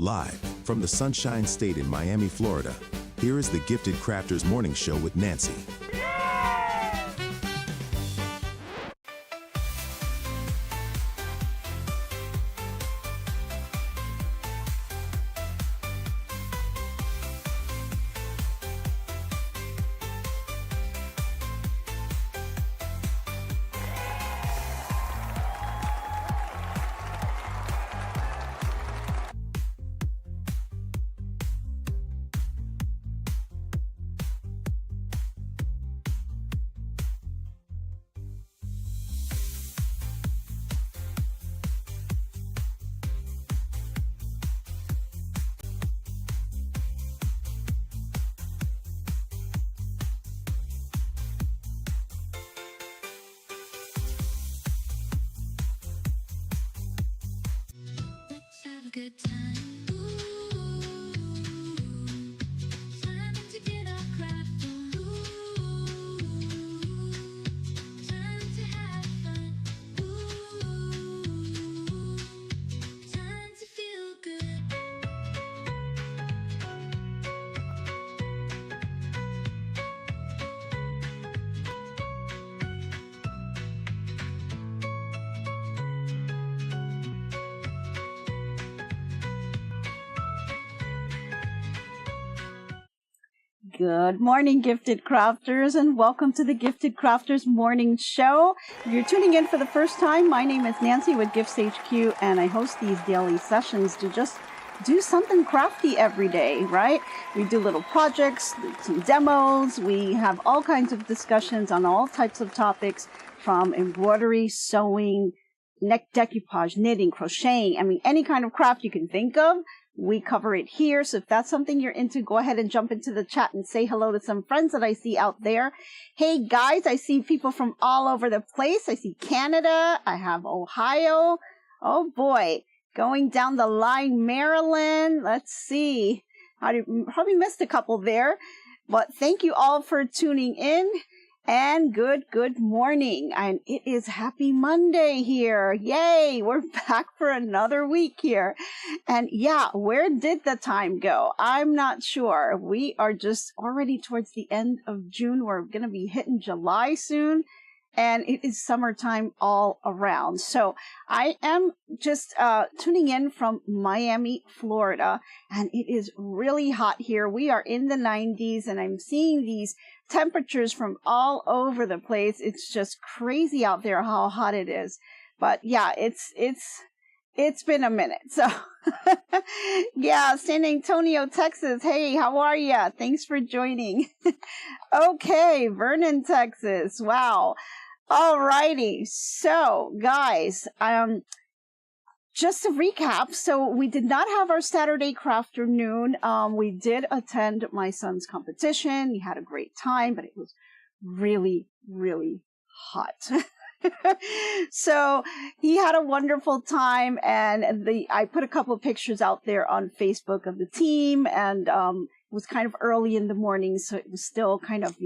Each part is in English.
Live from the Sunshine State in Miami, Florida, here is the Gifted Crafters Morning Show with Nancy. Good time. Ooh, time to get our craft on. Ooh, time to have fun. Ooh, time to feel good. Good morning, Gifted Crafters, and welcome to the Gifted Crafters Morning Show. If you're tuning in for the first time, my name is Nancy with GiftsHQ, and I host these daily sessions to just do something crafty every day, right? We do little projects, some demos, we have all kinds of discussions on all types of topics, from embroidery, sewing, neck decoupage, knitting, crocheting, any kind of craft you can think of. We cover it here. So if that's something you're into, go ahead and jump into the chat and say hello to some friends that I see out there. Hey guys, I see people from all over the place. I see Canada. I have Ohio. Oh boy. Going down the line, Maryland. Let's see. I probably missed a couple there. But thank you all for tuning in. And good morning. And it is happy Monday here. Yay, we're back for another week here. And yeah, where did the time go? I'm not sure. We are just already towards the end of June. We're going to be hitting July soon. And it is summertime all around. So I am just tuning in from Miami, Florida, and it is really hot here. We are in the 90s, and I'm seeing these temperatures from all over the place. It's just crazy out there how hot it is. But yeah, it's been a minute. So yeah, San Antonio, Texas. Hey, how are ya? Thanks for joining. Okay, Vernon, Texas. Wow. Alrighty, so guys, just to recap, so we did not have our Saturday Crafternoon. We did attend my son's competition. He had a great time, but it was really, really hot. So he had a wonderful time, and I put a couple of pictures out there on Facebook of the team, and it was kind of early in the morning, so it was still kind of,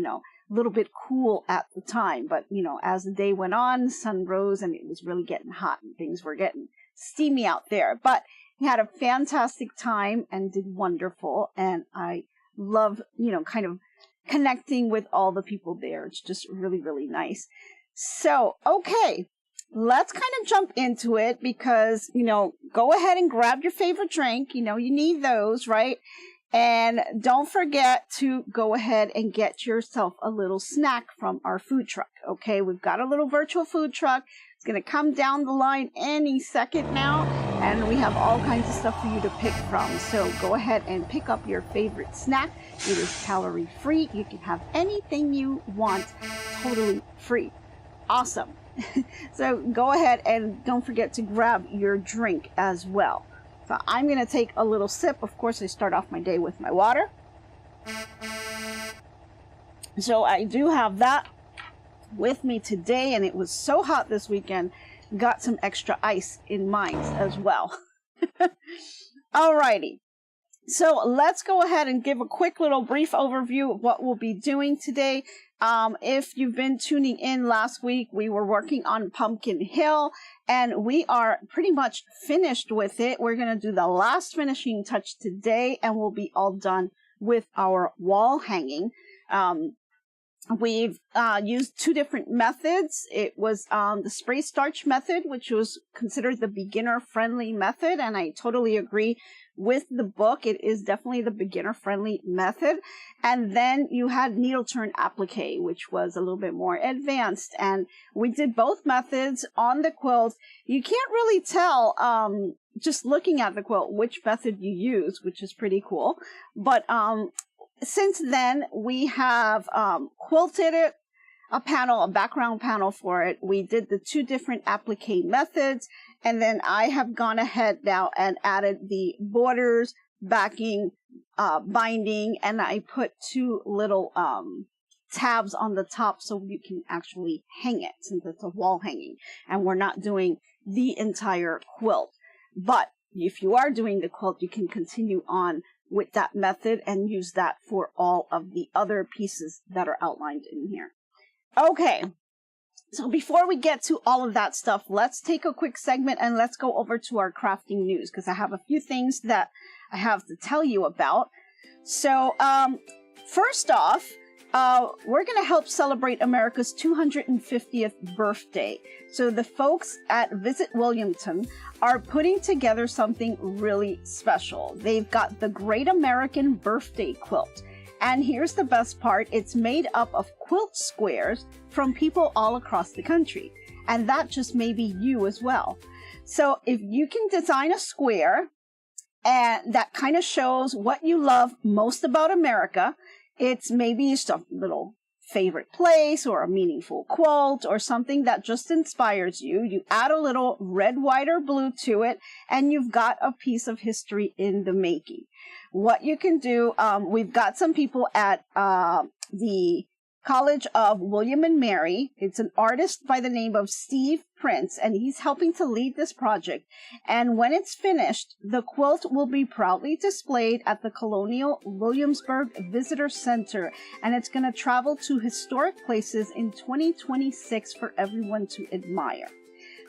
a little bit cool at the time. But, as the day went on, the sun rose and it was really getting hot and things were getting steamy out there. But he had a fantastic time and did wonderful. And I love, kind of connecting with all the people there. It's just really, really nice. So, okay, let's kind of jump into it because, go ahead and grab your favorite drink. You need those, right? And don't forget to go ahead and get yourself a little snack from our food truck. Okay, we've got a little virtual food truck. It's going to come down the line any second now. And we have all kinds of stuff for you to pick from. So go ahead and pick up your favorite snack. It is calorie free. You can have anything you want totally free. Awesome. So go ahead and don't forget to grab your drink as well. So I'm going to take a little sip. Of course, I start off my day with my water. So I do have that with me today, and it was so hot this weekend. Got some extra ice in mine as well. Alrighty. So let's go ahead and give a quick little brief overview of what we'll be doing today. If you've been tuning in last week, we were working on Pumpkin Hill, and we are pretty much finished with it. We're going to do the last finishing touch today, and we'll be all done with our wall hanging. We've used two different methods. It was the spray starch method, which was considered the beginner-friendly method, and I totally agree with the book. It is definitely the beginner-friendly method. And then you had needle turn applique, which was a little bit more advanced, and we did both methods on the quilt. You can't really tell just looking at the quilt which method you use, which is pretty cool. But since then, we have quilted it, a background panel for it. We did the two different applique methods, and then I have gone ahead now and added the borders, backing, binding, and I put two little tabs on the top so you can actually hang it, since it's a wall hanging, and we're not doing the entire quilt. But if you are doing the quilt, you can continue on with that method and use that for all of the other pieces that are outlined in here. Okay, so before we get to all of that stuff, let's take a quick segment and let's go over to our crafting news, because I have a few things that I have to tell you about. So first off, we're going to help celebrate America's 250th birthday. So the folks at Visit Williamton are putting together something really special. They've got the Great American Birthday Quilt. And here's the best part. It's made up of quilt squares from people all across the country. And that just may be you as well. So if you can design a square and that kind of shows what you love most about America, it's maybe just a little favorite place or a meaningful quote or something that just inspires you. You add a little red, white, or blue to it, and you've got a piece of history in the making. What you can do, we've got some people at the College of William and Mary. It's an artist by the name of Steve Prince, and he's helping to lead this project. And when it's finished, the quilt will be proudly displayed at the Colonial Williamsburg Visitor Center, and it's going to travel to historic places in 2026 for everyone to admire.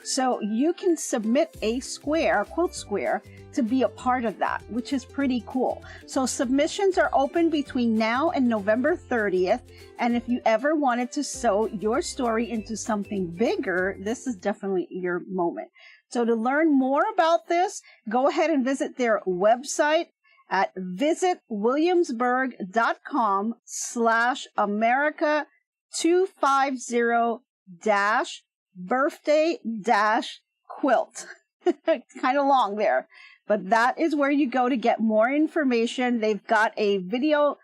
So you can submit a square, a quilt square, to be a part of that, which is pretty cool. So submissions are open between now and November 30th. And if you ever wanted to sew your story into something bigger, this is definitely your moment. So to learn more about this, go ahead and visit their website at visitwilliamsburg.com/America250-birthday-quilt. It's kind of long there, but that is where you go to get more information. They've got a little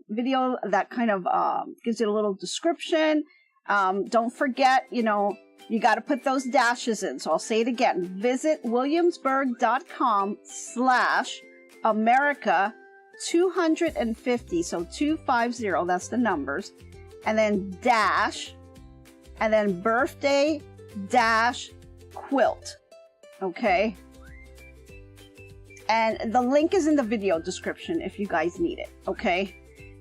video that kind of gives you a little description. Don't forget, you got to put those dashes in. So I'll say it again. Visit williamsburg.com/America250. So 250, that's the numbers. And then dash, and then birthday-quilt. Okay? And the link is in the video description if you guys need it. Okay?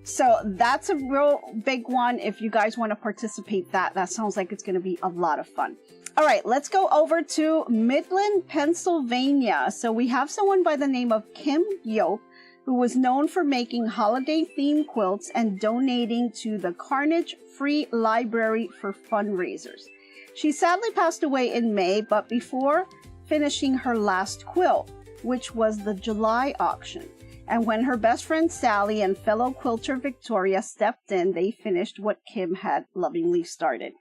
So that's a real big one. If you guys want to participate, that sounds like it's going to be a lot of fun. All right, let's go over to Midland, Pennsylvania. So we have someone by the name of Kim Yope, who was known for making holiday-themed quilts and donating to the Carnage Free Library for fundraisers. She sadly passed away in May, but before finishing her last quilt, which was the July auction. And when her best friend Sally and fellow quilter Victoria stepped in, they finished what Kim had lovingly started.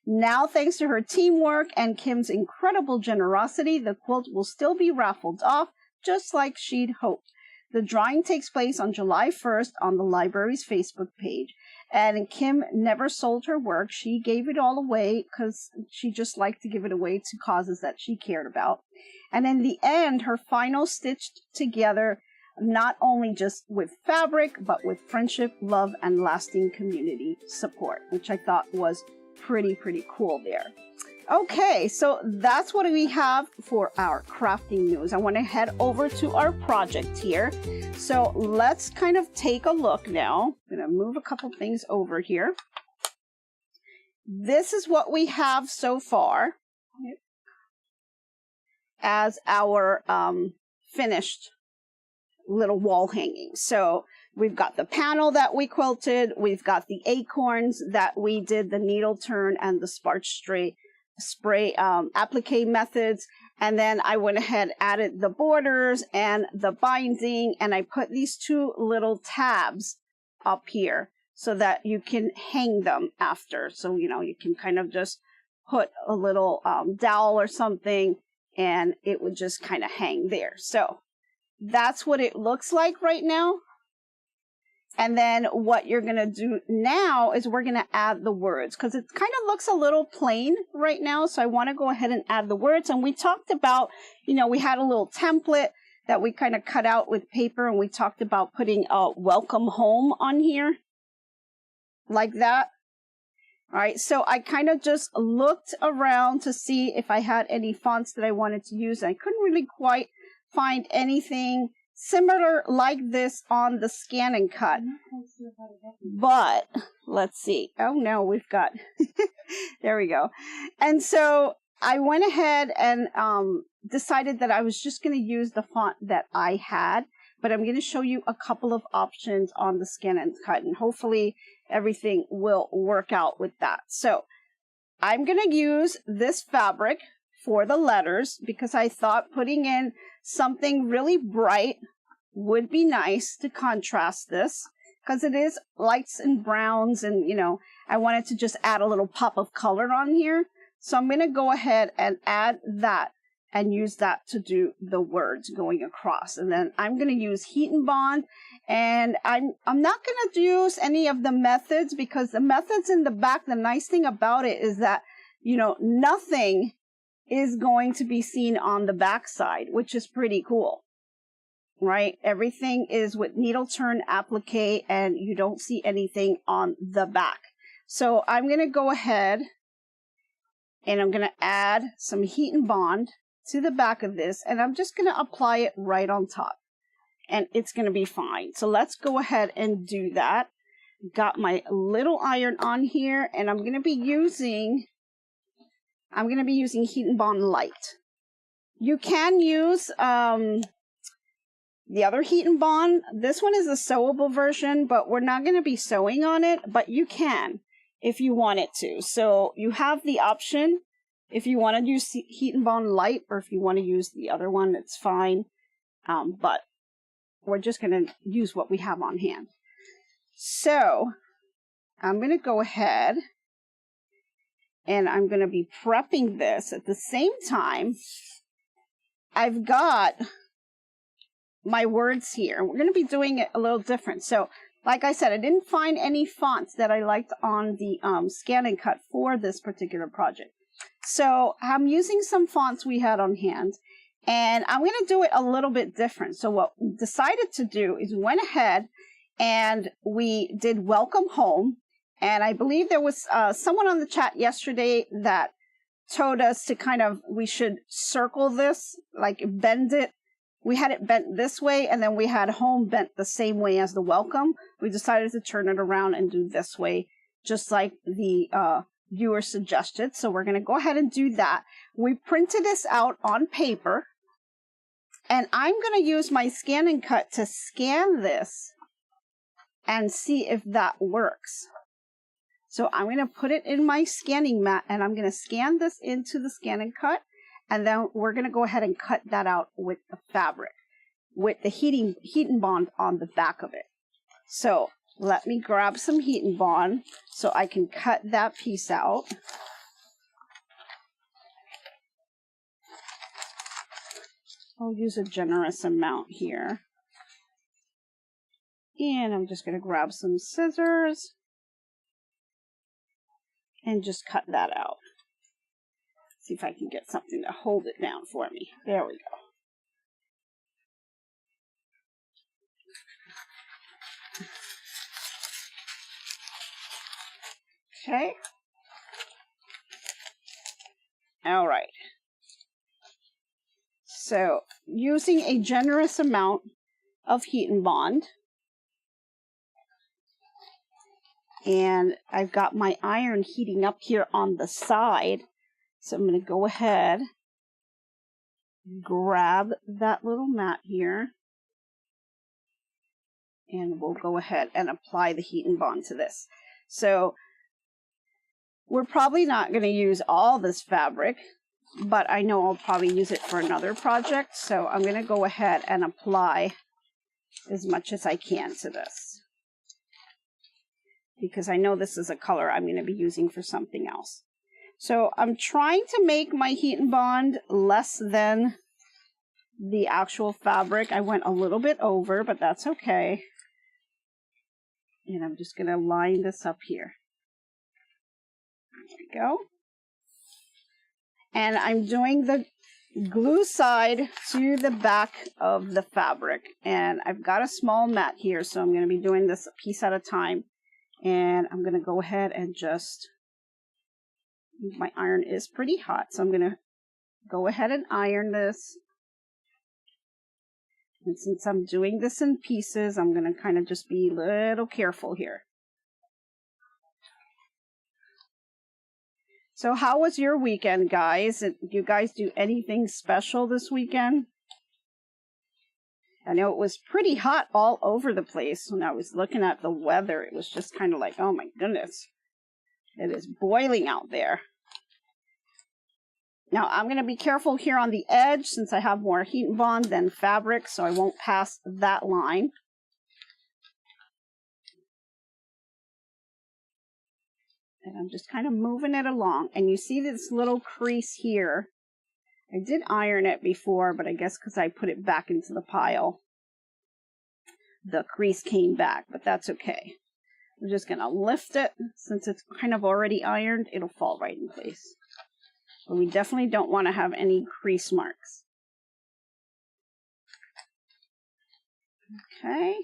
Now, thanks to her teamwork and Kim's incredible generosity, the quilt will still be raffled off, just like she'd hoped. The drawing takes place on July 1st on the library's Facebook page. And Kim never sold her work. She gave it all away because she just liked to give it away to causes that she cared about. And in the end, her final stitched together not only just with fabric, but with friendship, love, and lasting community support, which I thought was pretty cool there. Okay, so that's what we have for our crafting news. I want to head over to our project here. So let's kind of take a look now. I'm going to move a couple things over here. This is what we have so far as our finished little wall hanging. So we've got the panel that we quilted. We've got the acorns that we did the needle turn and the spark spray applique methods, and then I went ahead, added the borders and the binding, and I put these two little tabs up here so that you can hang them after. So, you know, you can kind of just put a little dowel or something and it would just kind of hang there. So that's what it looks like right now. And then what you're going to do now is we're going to add the words, because it kind of looks a little plain right now. So I want to go ahead and add the words. And we talked about, you know, we had a little template that we kind of cut out with paper, and we talked about putting a welcome home on here like that. All right, so I kind of just looked around to see if I had any fonts that I wanted to use. I couldn't really quite find anything similar like this on the scan and cut. But let's see. Oh no, we've got, there we go. And so I went ahead and decided that I was just going to use the font that I had, but I'm going to show you a couple of options on the scan and cut, and hopefully everything will work out with that. So I'm going to use this fabric for the letters because I thought putting in something really bright would be nice to contrast this, because it is lights and browns, and you know, I wanted to just add a little pop of color on here. So I'm going to go ahead and add that and use that to do the words going across. And then I'm going to use heat and bond, and I'm not going to use any of the methods, because the methods in the back, the nice thing about it is that, you know, nothing is going to be seen on the back side, which is pretty cool, right? Everything is with needle turn applique, and you don't see anything on the back. So I'm going to go ahead and I'm going to add some heat and bond to the back of this, and I'm just going to apply it right on top, and it's going to be fine. So let's go ahead and do that. Got my little iron on here, and I'm going to be using heat and bond light. You can use the other heat and bond. This one is a sewable version, but we're not going to be sewing on it, but you can if you want it to. So you have the option if you want to use heat and bond light, or if you want to use the other one, it's fine. But we're just going to use what we have on hand. So I'm going to go ahead and I'm going to be prepping this. At the same time, I've got my words here. We're going to be doing it a little different. So like I said, I didn't find any fonts that I liked on the scan and cut for this particular project. So I'm using some fonts we had on hand, and I'm going to do it a little bit different. So what we decided to do is went ahead and we did welcome home. And I believe there was someone on the chat yesterday that told us to we should circle this, like bend it. We had it bent this way, and then we had home bent the same way as the welcome. We decided to turn it around and do this way, just like the viewer suggested. So we're going to go ahead and do that. We printed this out on paper, and I'm going to use my scan and cut to scan this and see if that works. So I'm going to put it in my scanning mat, and I'm going to scan this into the scan and cut, and then we're going to go ahead and cut that out with the fabric, with the heat and bond on the back of it. So let me grab some heat and bond so I can cut that piece out. I'll use a generous amount here. And I'm just going to grab some scissors and just cut that out. See if I can get something to hold it down for me. There we go. Okay. All right. So using a generous amount of heat and bond. And I've got my iron heating up here on the side. So I'm going to go ahead, grab that little mat here, and we'll go ahead and apply the heat and bond to this. So we're probably not going to use all this fabric, but I know I'll probably use it for another project. So I'm going to go ahead and apply as much as I can to this, because I know this is a color I'm going to be using for something else. So I'm trying to make my heat and bond less than the actual fabric. I went a little bit over, but that's okay. And I'm just going to line this up here. There we go. And I'm doing the glue side to the back of the fabric. And I've got a small mat here, so I'm going to be doing this a piece at a time. And I'm going to go ahead and just, my iron is pretty hot, so I'm going to go ahead and iron this. And since I'm doing this in pieces, I'm going to kind of just be a little careful here. So how was your weekend, guys? Did you guys do anything special this weekend? I know it was pretty hot all over the place. When I was looking at the weather, it was just kind of like, oh my goodness, it is boiling out there. Now I'm going to be careful here on the edge since I have more heat and bond than fabric, so I won't pass that line. And I'm just kind of moving it along. And you see this little crease here. I did iron it before, but I guess because I put it back into the pile, the crease came back, but that's okay. I'm just going to lift it. Since it's kind of already ironed, it'll fall right in place. But we definitely don't want to have any crease marks. Okay.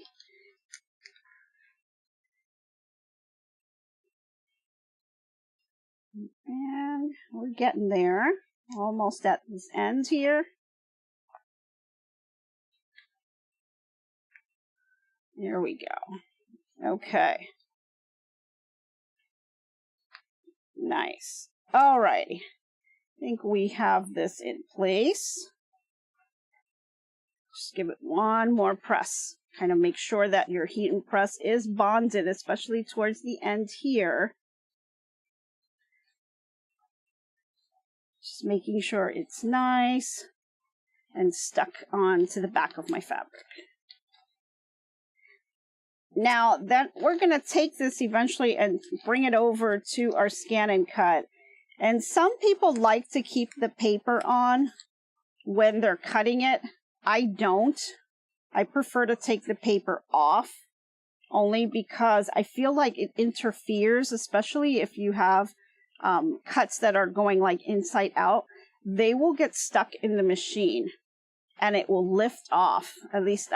And we're getting there. Almost at this end here. There we go. Okay. Nice. Alrighty. I think we have this in place. Just give it one more press. Kind of make sure that your heat and press is bonded, especially towards the end here. Just making sure it's nice and stuck onto the back of my fabric. Now, then we're going to take this eventually and bring it over to our scan and cut. And some people like to keep the paper on when they're cutting it. I don't. I prefer to take the paper off, only because I feel like it interferes, especially if you have cuts that are going like inside out. They will get stuck in the machine and it will lift off. At least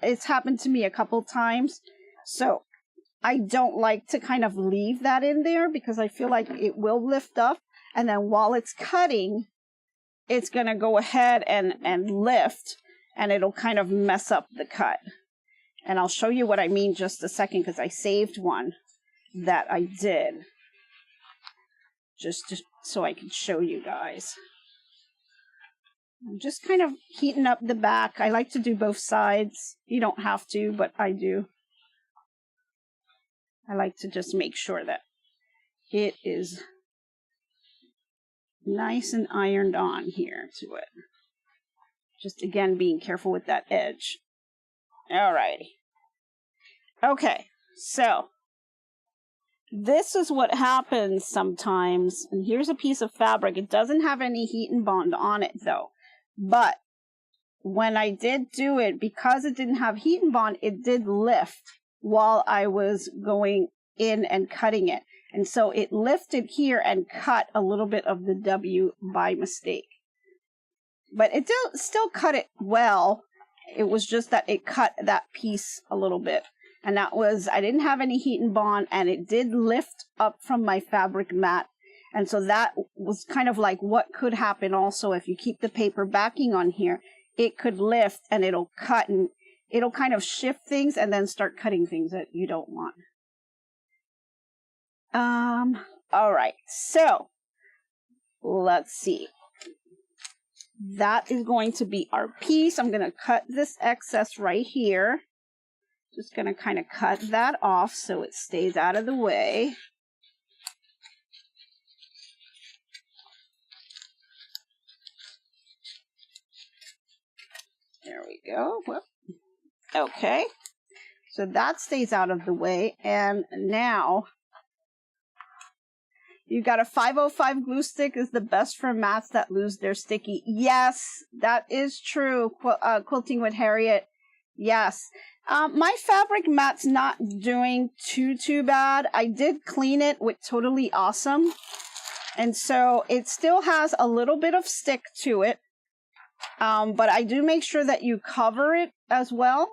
it's happened to me a couple times. So I don't like to kind of leave that in there because I feel like it will lift up, and then while it's cutting, it's going to go ahead and lift, and it'll kind of mess up the cut. And I'll show you what I mean just a second, because I saved one that I did just so I can show you guys. I'm just kind of heating up the back. I like to do both sides. You don't have to, but I do. I like to just make sure that it is nice and ironed on here to it. Just again, being careful with that edge. Alrighty. Okay, so this is what happens sometimes. And here's a piece of fabric. It doesn't have any heat and bond on it though. But when I did do it, because it didn't have heat and bond, it did lift while I was going in and cutting it. And so it lifted here and cut a little bit of the W by mistake. But it still cut it well. It was just that it cut that piece a little bit. And that was, I didn't have any heat and bond, and it did lift up from my fabric mat. And so that was kind of like what could happen also if you keep the paper backing on here. It could lift and it'll cut and it'll kind of shift things and then start cutting things that you don't want. All right, so let's see. That is going to be our piece. I'm going to cut this excess right here. Just going to kind of cut that off so it stays out of the way. There we go. Whoop. Okay. So that stays out of the way. And now you got a 505 glue stick is the best for mats that lose their sticky. Yes, that is true. Quilting with Harriet. Yes. My fabric mat's not doing too bad. I did clean it with Totally Awesome. And so it still has a little bit of stick to it. But I do make sure that you cover it as well.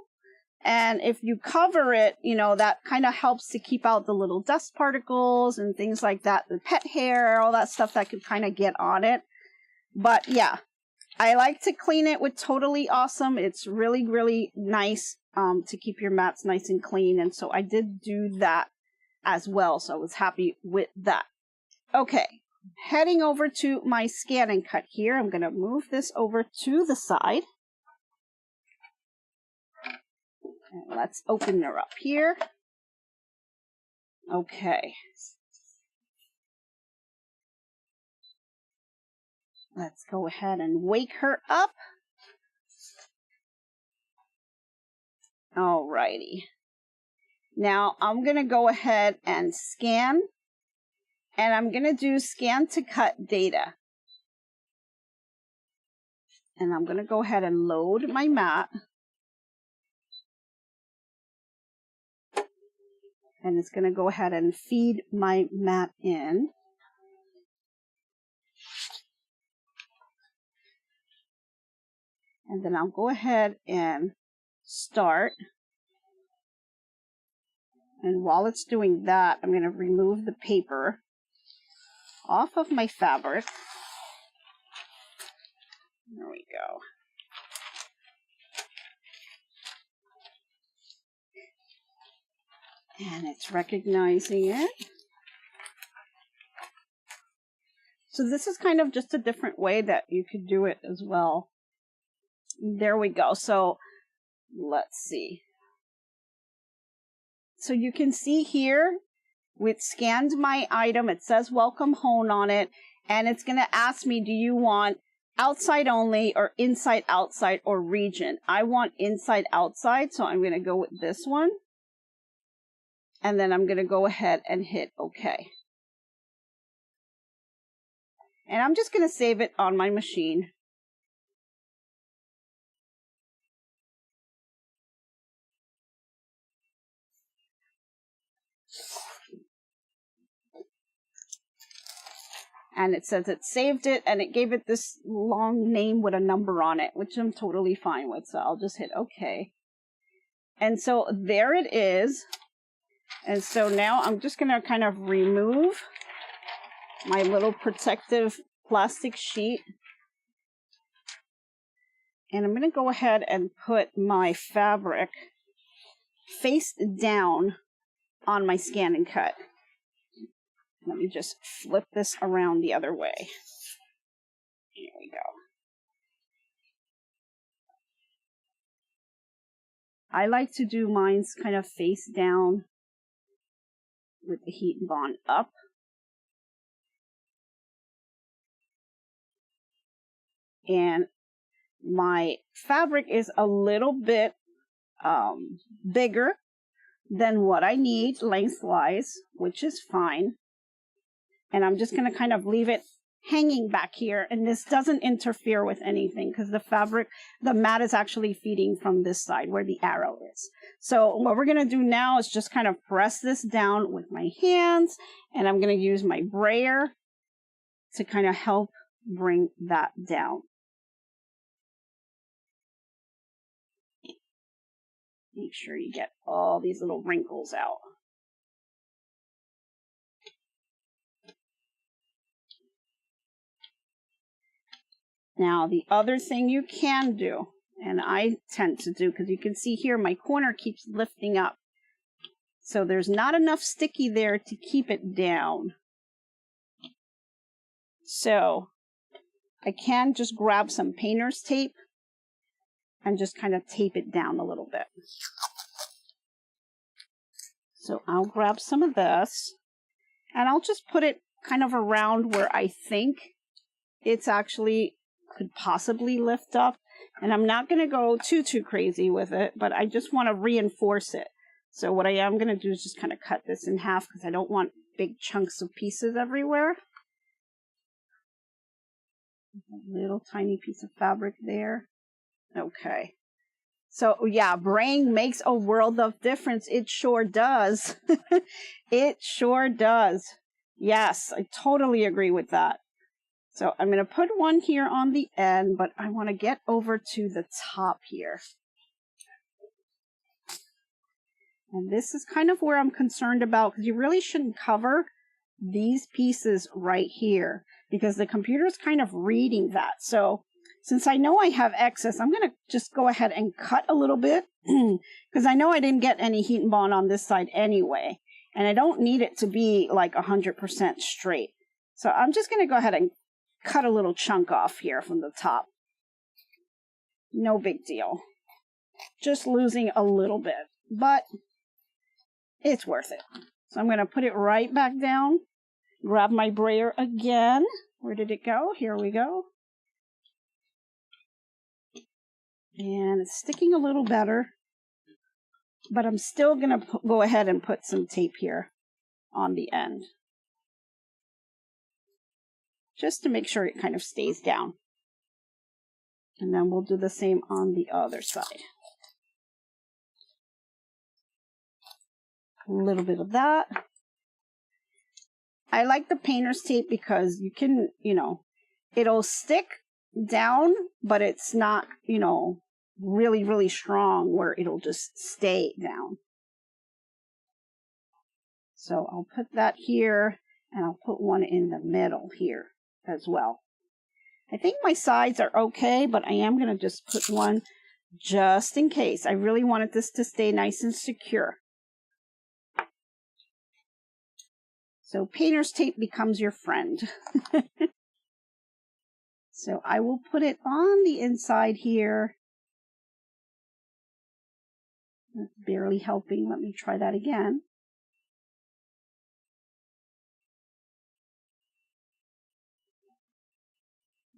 And if you cover it, you know, that kind of helps to keep out the little dust particles and things like that, the pet hair, all that stuff that could kind of get on it. But yeah, I like to clean it with Totally Awesome. It's really, really nice to keep your mats nice and clean. And so I did do that as well. So I was happy with that. Okay, heading over to my scan and cut here. I'm going to move this over to the side. And let's open her up here. Okay. Let's go ahead and wake her up. Alrighty. Now I'm going to go ahead and scan. And I'm going to do scan to cut data. And I'm going to go ahead and load my mat. And it's going to go ahead and feed my mat in. And then I'll go ahead and start. And while it's doing that, I'm going to remove the paper off of my fabric. There we go. And it's recognizing it. So this is kind of just a different way that you could do it as well. There we go. So let's see. So you can see here, we've scanned my item. It says welcome home on it. And it's going to ask me, do you want outside only or inside outside or region? I want inside outside. So I'm going to go with this one. And then I'm going to go ahead and hit OK. And I'm just going to save it on my machine. And it says it saved it, and it gave it this long name with a number on it, which I'm totally fine with. So I'll just hit OK. And so there it is. And so now I'm just going to kind of remove my little protective plastic sheet. And I'm going to go ahead and put my fabric face down on my scan and cut. Let me just flip this around the other way. Here we go. I like to do mine's kind of face down with the heat bond up. And my fabric is a little bit bigger than what I need lengthwise, which is fine. And I'm just going to kind of leave it hanging back here. And this doesn't interfere with anything because the fabric, the mat is actually feeding from this side where the arrow is. So what we're going to do now is just kind of press this down with my hands. And I'm going to use my brayer to kind of help bring that down. Make sure you get all these little wrinkles out. Now, the other thing you can do, and I tend to do, because you can see here my corner keeps lifting up. So there's not enough sticky there to keep it down. So I can just grab some painter's tape and just kind of tape it down a little bit. So I'll grab some of this and I'll just put it kind of around where I think it's actually could possibly lift up. And I'm not going to go too crazy with it, but I just want to reinforce it. So what I am going to do is just kind of cut this in half because I don't want big chunks of pieces everywhere. A little tiny piece of fabric there. Okay. So yeah, brain makes a world of difference. It sure does. It sure does. Yes, I totally agree with that. So I'm going to put one here on the end, but I want to get over to the top here. And this is kind of where I'm concerned about, because you really shouldn't cover these pieces right here, because the computer is kind of reading that. So since I know I have excess, I'm going to just go ahead and cut a little bit, because I know I didn't get any heat and bond on this side anyway, and I don't need it to be like 100% straight. So I'm just going to go ahead and cut a little chunk off here from the top. No big deal. Just losing a little bit, but it's worth it. So I'm going to put it right back down, grab my brayer again. Where did it go? Here we go. And it's sticking a little better, but I'm still going to go ahead and put some tape here on the end, just to make sure it kind of stays down. And then we'll do the same on the other side. A little bit of that. I like the painter's tape because you can, it'll stick down, but it's not, really strong where it'll just stay down. So I'll put that here, and I'll put one in the middle here as well. I think my sides are okay, but I am going to just put one just in case. I really wanted this to stay nice and secure. So painter's tape becomes your friend. So I will put it on the inside here. That's barely helping. Let me try that again.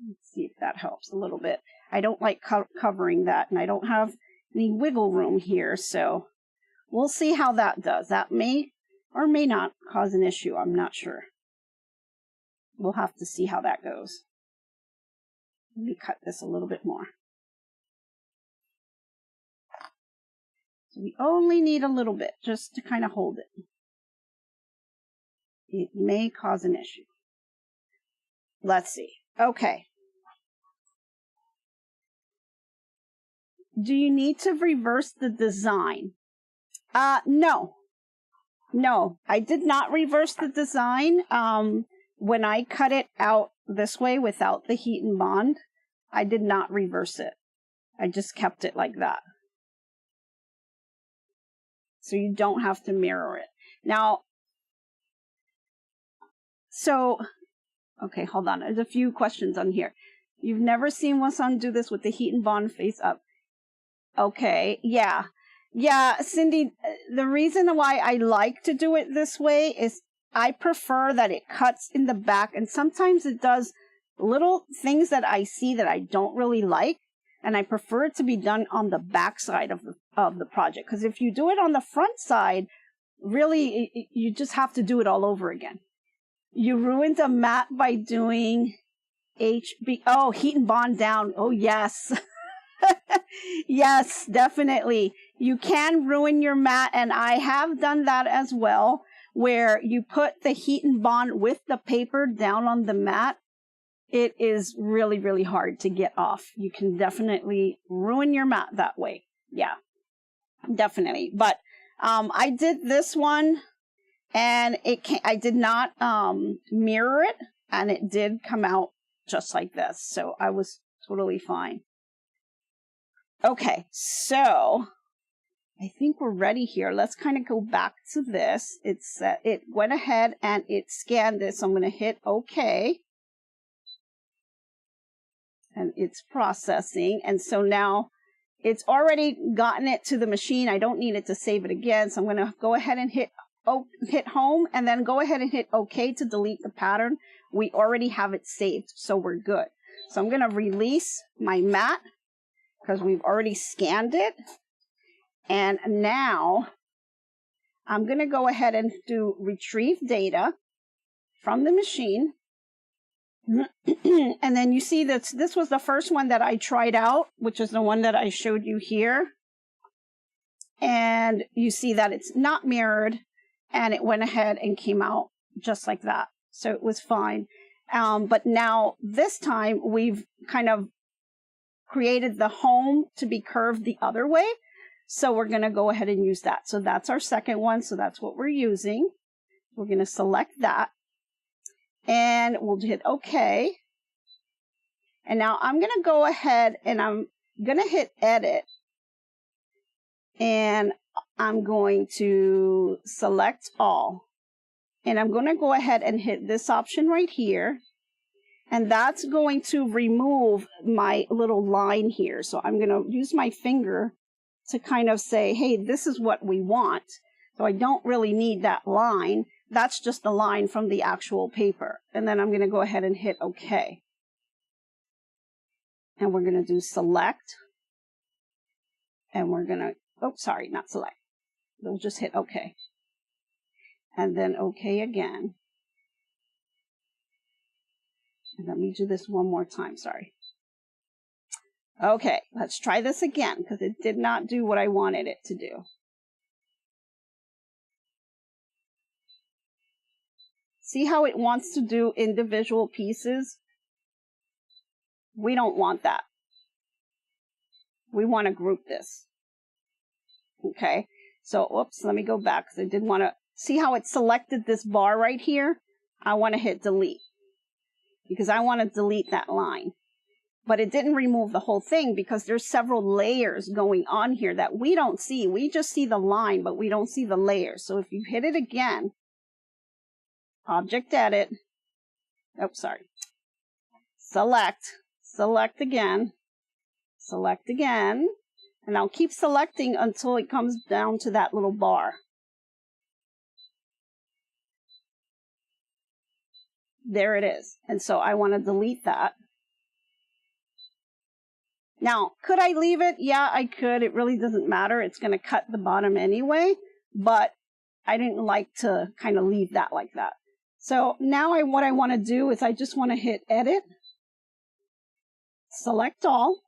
Let's see if that helps a little bit. I don't like covering that, and I don't have any wiggle room here, so we'll see how that does. That may or may not cause an issue. I'm not sure. We'll have to see how that goes. Let me cut this a little bit more. So we only need a little bit just to kind of hold it. It may cause an issue. Let's see. Okay. Do you need to reverse the design? No. No, I did not reverse the design. When I cut it out this way without the heat and bond, I did not reverse it. I just kept it like that. So you don't have to mirror it. Now, okay, hold on. There's a few questions on here. You've never seen Wasan do this with the heat and bond face up. Okay, yeah. Yeah, Cindy, the reason why I like to do it this way is I prefer that it cuts in the back, and sometimes it does little things that I see that I don't really like, and I prefer it to be done on the back side of the project, because if you do it on the front side, really, you just have to do it all over again. You ruined a mat by doing heat and bond down. Oh, yes. Yes, definitely. You can ruin your mat, and I have done that as well, where you put the heat and bond with the paper down on the mat. It is really, really hard to get off. You can definitely ruin your mat that way. Yeah, definitely. But I did this one, and I did not mirror it, and it did come out just like this. So I was Totally fine. Okay, so I think we're ready here. Let's kind of go back to this. It went ahead and it scanned this. So I'm going to hit OK. And it's processing. And so now it's already gotten it to the machine. I don't need it to save it again. So I'm going to go ahead and hit home and then go ahead and hit OK to delete the pattern. We already have it saved, so we're good. So I'm going to release my mat because we've already scanned it. And now I'm going to go ahead and do retrieve data from the machine. And then you see that this was the first one that I tried out, which is the one that I showed you here. And you see that it's not mirrored, and it went ahead and came out just like that. So it was fine. But now this time we've kind of created the home to be curved the other way. So we're going to go ahead and use that. So that's our second one. So that's what we're using. We're going to select that. And we'll hit OK. And now I'm going to go ahead and I'm going to hit edit. And I'm going to select all. And I'm going to go ahead and hit this option right here. And that's going to remove my little line here. So I'm going to use my finger to kind of say, hey, this is what we want. So I don't really need that line. That's just the line from the actual paper. And then I'm going to go ahead and hit OK. And we're going to do select. And we're going to, oh, sorry, not select. We'll just hit OK. And then OK again. And let me do this one more time, sorry. Okay, let's try this again because it did not do what I wanted it to do. See how it wants to do individual pieces? We don't want that. We want to group this. Okay, so oops, let me go back because I did want to see how it selected this bar right here. I want to hit delete because I want to delete that line. But it didn't remove the whole thing because there's several layers going on here that we don't see. We just see the line, but we don't see the layers. So if you hit it again, object edit, oops, sorry, select again, and I'll keep selecting until it comes down to that little bar. There it is. And so I want to delete that. Now, could I leave it? Yeah, I could. It really doesn't matter. It's going to cut the bottom anyway, but I didn't like to kind of leave that like that. So now what I want to do is I just want to hit edit, select all.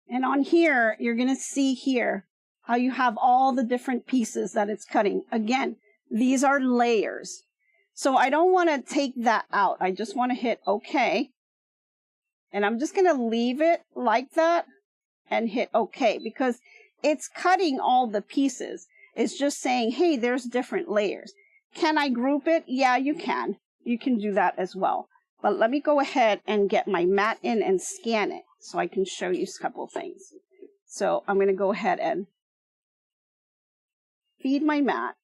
And on here, you're going to see here how you have all the different pieces that it's cutting. Again, these are layers. So I don't want to take that out. I just want to hit OK. And I'm just going to leave it like that and hit OK because it's cutting all the pieces. It's just saying, hey, there's different layers. Can I group it? Yeah, you can. You can do that as well. But let me go ahead and get my mat in and scan it so I can show you a couple things. So I'm going to go ahead and feed my mat.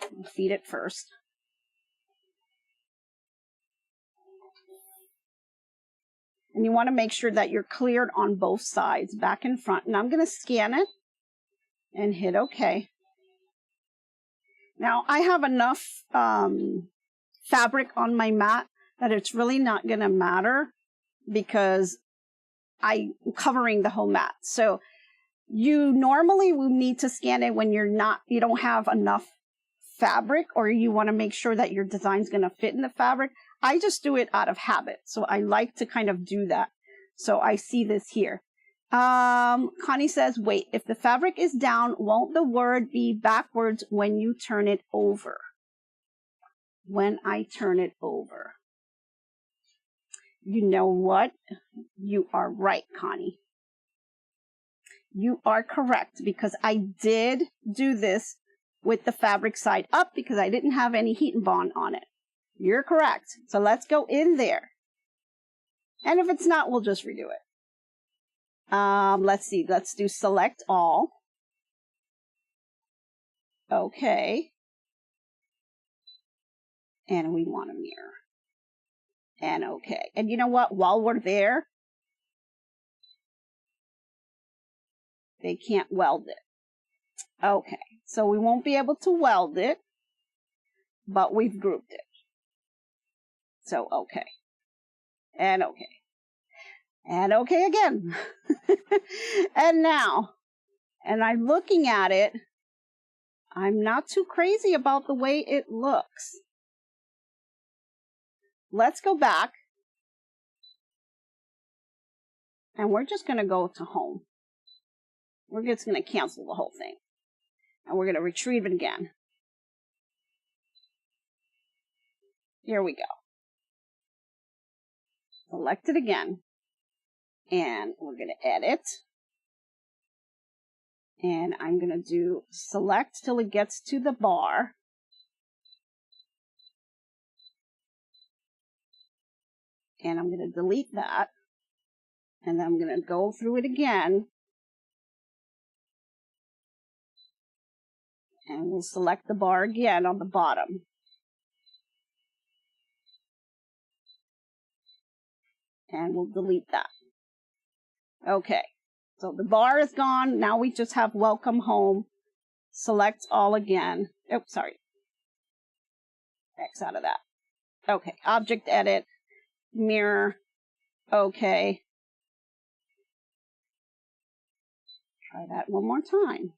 I'll feed it first. And you want to make sure that you're cleared on both sides, back and front. And I'm going to scan it and hit OK. Now, I have enough fabric on my mat that it's really not going to matter because I'm covering the whole mat. So you normally will need to scan it when you don't have enough fabric or you want to make sure that your design is going to fit in the fabric. I just do it out of habit. So I like to kind of do that. So I see this here. Connie says, wait, if the fabric is down, won't the word be backwards when you turn it over? When I turn it over. You know what? You are right, Connie. You are correct because I did do this with the fabric side up because I didn't have any heat and bond on it. You're correct. So let's go in there. And if it's not, we'll just redo it. Let's see. Let's do select all. Okay. And we want a mirror. And okay. And you know what? While we're there, they can't weld it. Okay. So we won't be able to weld it, but we've grouped it. So okay. And okay. And okay again. And now, and I'm looking at it, I'm not too crazy about the way it looks. Let's go back. And we're just going to go to home. We're just going to cancel the whole thing. And we're going to retrieve it again. Here we go. Select it again. And we're going to edit. And I'm going to do select till it gets to the bar. And I'm going to delete that. And then I'm going to go through it again. And we'll select the bar again on the bottom. And we'll delete that. Okay. So the bar is gone. Now we just have welcome home. Select all again. Oh, sorry. X out of that. Okay. Object edit. Mirror. Okay. Try that one more time.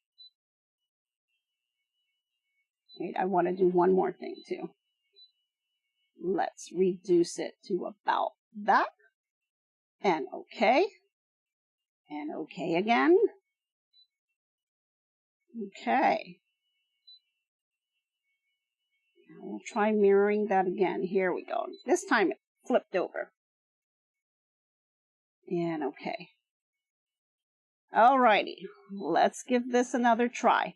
Wait, I want to do one more thing too. Let's reduce it to about that. And okay. And okay again. Okay. Now we'll try mirroring that again. Here we go. This time it flipped over. And okay. Alrighty. Let's give this another try.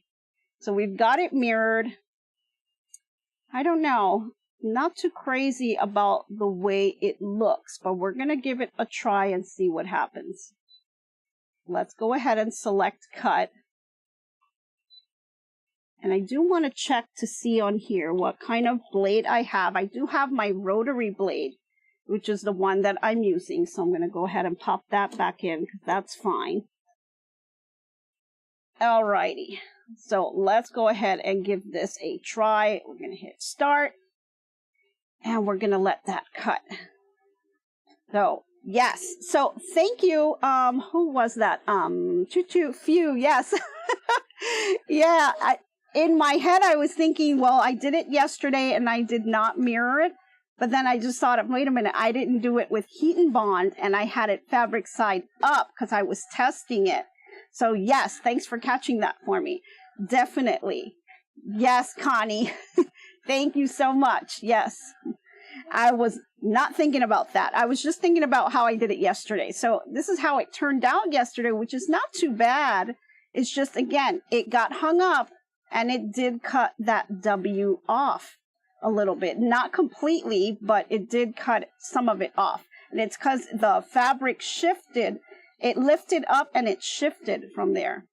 So we've got it mirrored. I don't know. Not too crazy about the way it looks, but we're going to give it a try and see what happens. Let's go ahead and select cut. And I do want to check to see on here what kind of blade I have. I do have my rotary blade, which is the one that I'm using. So I'm going to go ahead and pop that back in because that's fine. Alrighty. So let's go ahead and give this a try. We're going to hit start. And we're going to let that cut. So, yes. So, thank you. Who was that? Few. Yes. Yeah. In my head, I was thinking, well, I did it yesterday and I did not mirror it. But then I just thought, wait a minute, I didn't do it with heat and bond. And I had it fabric side up because I was testing it. So, yes. Thanks for catching that for me. Definitely. Yes, Connie. Thank you so much. Yes. I was not thinking about that. I was just thinking about how I did it yesterday. So this is how it turned out yesterday, which is not too bad. It's just, again, it got hung up and it did cut that W off a little bit. Not completely, but it did cut some of it off. And it's because the fabric shifted. It lifted up and it shifted from there.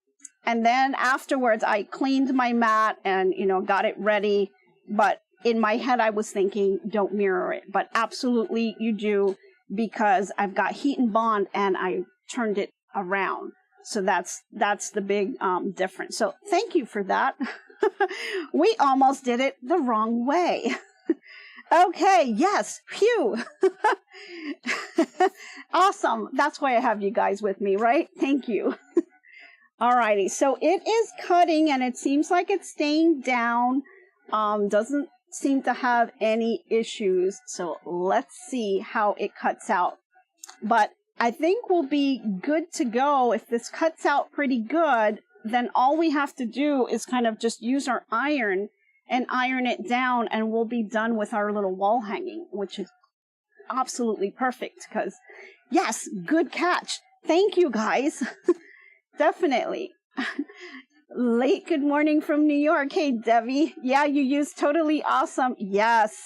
And then afterwards, I cleaned my mat and, got it ready. But in my head, I was thinking, don't mirror it. But absolutely you do, because I've got heat and bond and I turned it around. So that's the big difference. So thank you for that. We almost did it the wrong way. Okay, yes, phew. Awesome. That's why I have you guys with me, right? Thank you. Alrighty, so it is cutting and it seems like it's staying down. Doesn't seem to have any issues. So let's see how it cuts out. But I think we'll be good to go. If this cuts out pretty good, then all we have to do is kind of just use our iron and iron it down, and we'll be done with our little wall hanging, which is absolutely perfect because, yes, good catch. Thank you, guys. Definitely. Late good morning from New York. Hey, Debbie. Yeah, you used totally awesome. Yes.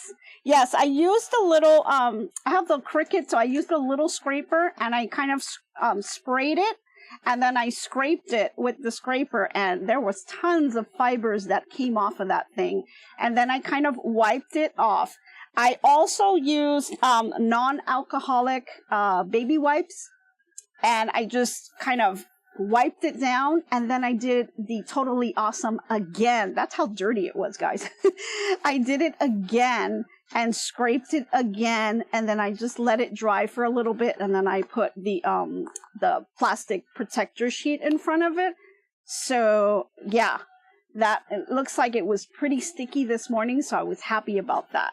Yes, I used a little, I have the Cricut, so I used a little scraper and I kind of sprayed it, and then I scraped it with the scraper, and there was tons of fibers that came off of that thing. And then I kind of wiped it off. I also used non-alcoholic baby wipes, and I just kind of wiped it down, and then I did the Totally Awesome again. That's how dirty it was, guys. I did it again and scraped it again, and then I just let it dry for a little bit, and then I put the plastic protector sheet in front of it. So yeah, that it looks like it was pretty sticky this morning, so I was happy about that.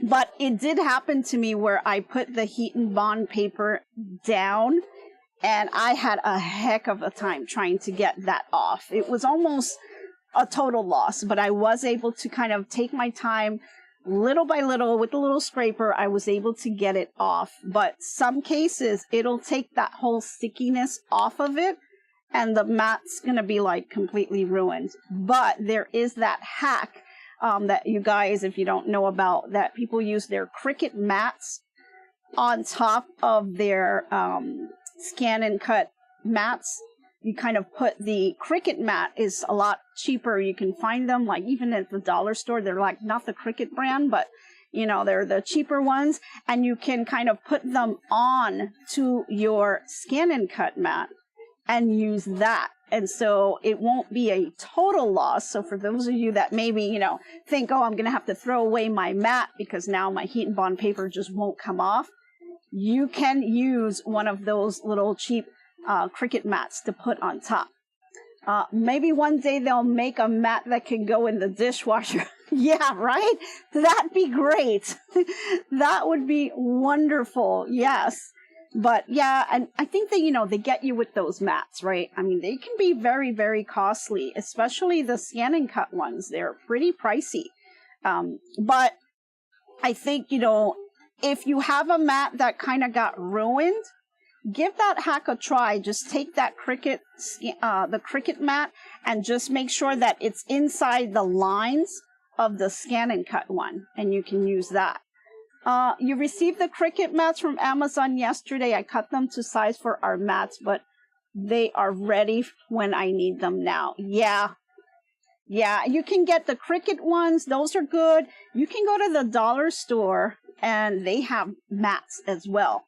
But it did happen to me where I put the heat and bond paper down, and I had a heck of a time trying to get that off. It was almost a total loss, but I was able to kind of take my time little by little with the little scraper. I was able to get it off, but some cases it'll take that whole stickiness off of it, and the mat's gonna be like completely ruined. But there is that hack that you guys, if you don't know about, that people use their Cricut mats on top of their scan and cut mats. You kind of put the Cricut mat is a lot cheaper. You can find them like even at the dollar store. They're like not the Cricut brand, but you know, they're the cheaper ones, and you can kind of put them on to your scan and cut mat and use that. And so it won't be a total loss. So for those of you that maybe, you know, think, oh, I'm going to have to throw away my mat because now my heat and bond paper just won't come off, you can use one of those little cheap Cricut mats to put on top. Maybe one day they'll make a mat that can go in the dishwasher. Yeah, right? That'd be great. That would be wonderful. Yes. But yeah, and I think that, you know, they get you with those mats, right? I mean, they can be very, very costly, especially the scan and cut ones. They're pretty pricey. But I think, you know, if you have a mat that kind of got ruined, give that hack a try. Just take that the Cricut mat and just make sure that it's inside the lines of the scan and cut one, and you can use that. You received the Cricut mats from Amazon yesterday. I cut them to size for our mats, but they are ready when I need them now. Yeah, you can get the Cricut ones. Those are good. You can go to the dollar store, and they have mats as well.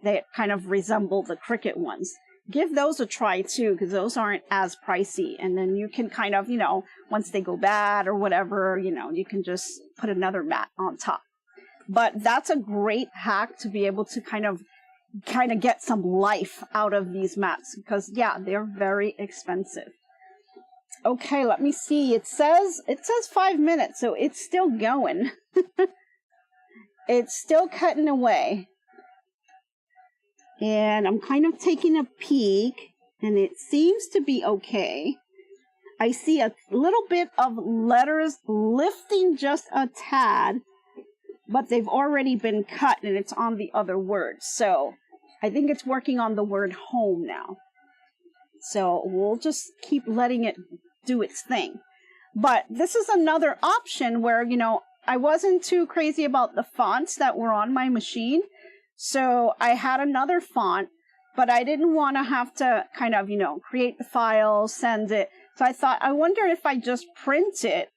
They kind of resemble the Cricut ones. Give those a try too, because those aren't as pricey. And then you can kind of, you know, once they go bad or whatever, you know, you can just put another mat on top. But that's a great hack to be able to kind of get some life out of these mats, because yeah, they're very expensive. Okay, let me see. It says 5 minutes, so it's still going. It's still cutting away. And I'm kind of taking a peek, and it seems to be okay. I see a little bit of letters lifting just a tad, but they've already been cut, and it's on the other word. So I think it's working on the word home now. So we'll just keep letting it do its thing. But this is another option where, you know, I wasn't too crazy about the fonts that were on my machine. So I had another font, but I didn't want to have to kind of, you know, create the file, send it. So I thought, I wonder if I just print it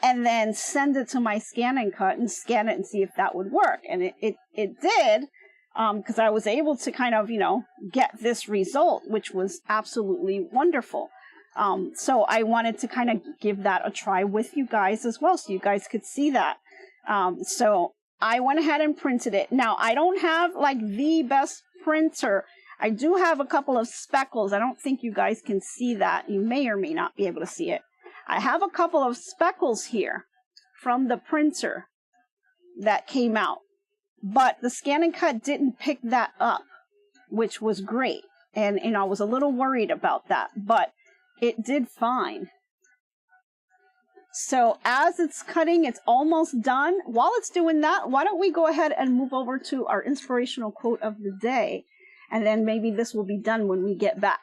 and then send it to my scan and cut and scan it and see if that would work. And it did, because I was able to kind of, you know, get this result, which was absolutely wonderful. So I wanted to kind of give that a try with you guys as well, so you guys could see that. So I went ahead and printed it. Now, I don't have like the best printer. I do have a couple of speckles. I don't think you guys can see that. You may or may not be able to see it. I have a couple of speckles here from the printer that came out, but the scan and cut didn't pick that up, which was great. And, you know, I was a little worried about that, but it did fine. So as it's cutting, it's almost done. While it's doing that, why don't we go ahead and move over to our inspirational quote of the day, and then maybe this will be done when we get back.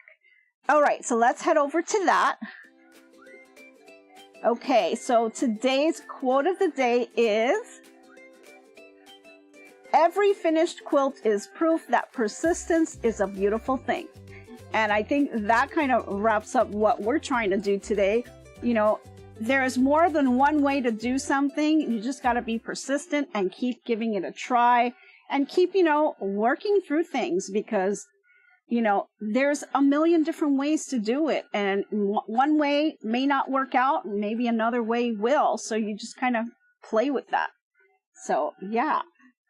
All right, so let's head over to that. Okay, so today's quote of the day is, "Every finished quilt is proof that persistence is a beautiful thing." And I think that kind of wraps up what we're trying to do today. You know, there's more than one way to do something. You just got to be persistent and keep giving it a try and keep, working through things, because, there's a million different ways to do it. And one way may not work out, and maybe another way will. So you just kind of play with that. So, yeah.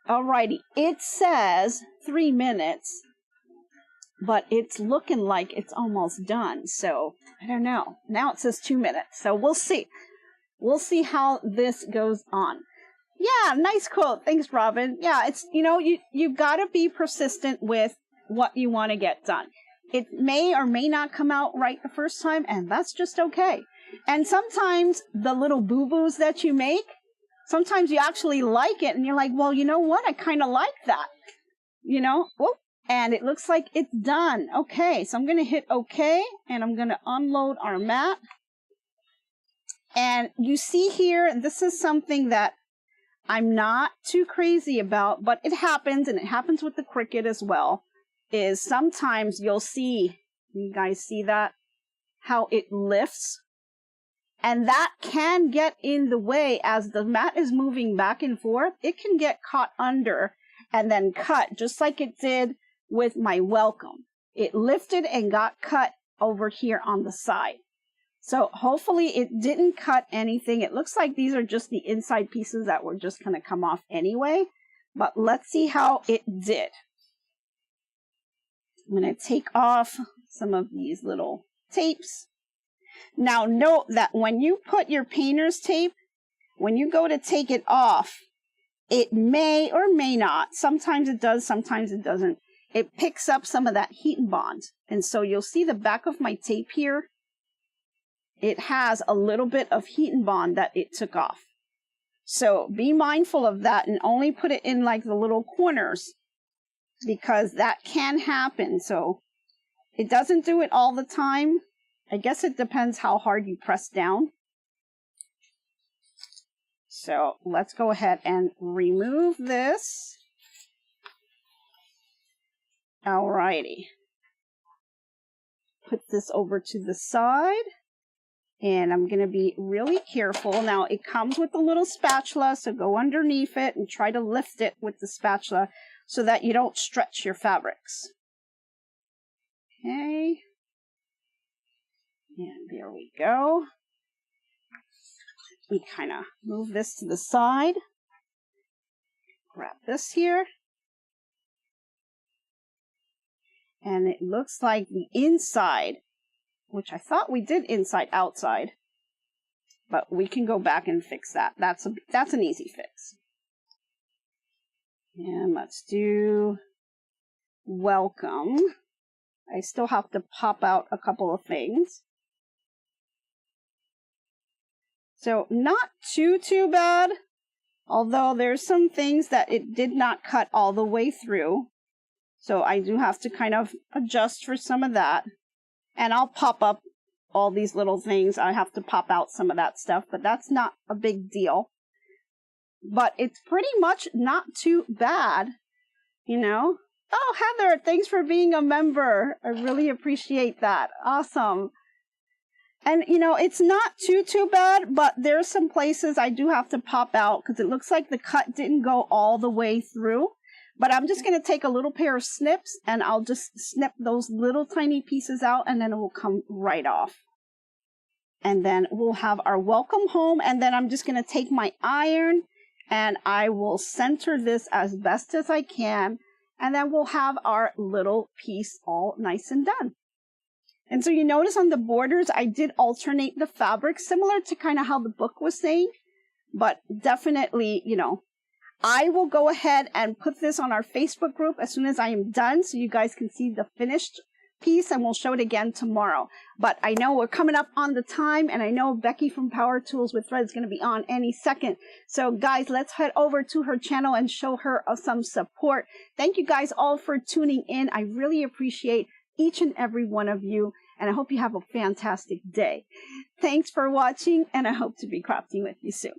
Alrighty. It says 3 minutes, but it's looking like it's almost done. So I don't know. Now it says 2 minutes. So we'll see. We'll see how this goes on. Yeah, nice quote. Thanks, Robin. Yeah, it's, you've got to be persistent with what you want to get done. It may or may not come out right the first time, and that's just okay. And sometimes the little boo-boos that you make, sometimes you actually like it, and you're like, well, you know what? I kind of like that. Whoop. And it looks like it's done. Okay, so I'm going to hit OK, and I'm going to unload our mat. And you see here, this is something that I'm not too crazy about, but it happens, and it happens with the Cricut as well, is sometimes you'll see, you guys see that? How it lifts? And that can get in the way as the mat is moving back and forth. It can get caught under and then cut, just like it did with my welcome. It lifted and got cut over here on the side. So hopefully it didn't cut anything. It looks like these are just the inside pieces that were just going to come off anyway. But let's see how it did. I'm going to take off some of these little tapes. Now note that when you put your painter's tape, when you go to take it off, it may or may not, sometimes it does, sometimes it doesn't, it picks up some of that heat and bond. And so you'll see the back of my tape here, it has a little bit of heat and bond that it took off. So be mindful of that and only put it in like the little corners, because that can happen. So it doesn't do it all the time. I guess it depends how hard you press down. So let's go ahead and remove this. Alrighty. Put this over to the side. And I'm going to be really careful. Now it comes with a little spatula, so go underneath it and try to lift it with the spatula so that you don't stretch your fabrics. Okay. And there we go. We kind of move this to the side. Grab this here. And it looks like the inside, which I thought we did inside outside, but we can go back and fix that. That's an easy fix. And let's do welcome. I still have to pop out a couple of things. So not too bad, although there's some things that it did not cut all the way through. So I do have to kind of adjust for some of that. And I'll pop up all these little things. I have to pop out some of that stuff, but that's not a big deal. But it's pretty much not too bad, Oh, Heather, thanks for being a member. I really appreciate that. Awesome. And, it's not too bad, but there's some places I do have to pop out because it looks like the cut didn't go all the way through. But I'm just going to take a little pair of snips and I'll just snip those little tiny pieces out and then it will come right off. And then we'll have our welcome home, and then I'm just going to take my iron and I will center this as best as I can. And then we'll have our little piece all nice and done. And so you notice on the borders, I did alternate the fabric, similar to kind of how the book was saying. But definitely, I will go ahead and put this on our Facebook group as soon as I am done, so you guys can see the finished piece, and we'll show it again tomorrow. But I know we're coming up on the time, and I know Becky from Power Tools with Thread is going to be on any second. So guys, let's head over to her channel and show her some support. Thank you guys all for tuning in. I really appreciate each and every one of you. and I hope you have a fantastic day. Thanks for watching, and I hope to be crafting with you soon.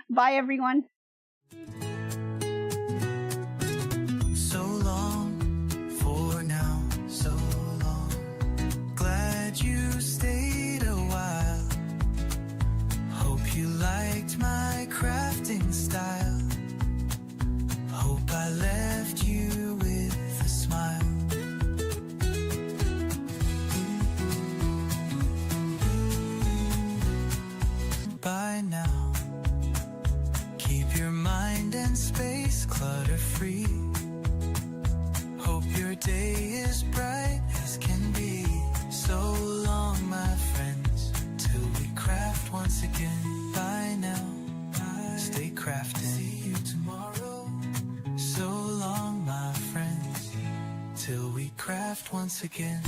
Bye, everyone. So long for now, so long. Glad you stayed a while. Hope you liked my crafting style. Hope I left you with a smile. By now, keep your mind and space clutter-free. Hope your day is bright as can be. So long, my friends, till we craft once again. Bye now, stay crafting. See you tomorrow. So long, my friends, till we craft once again.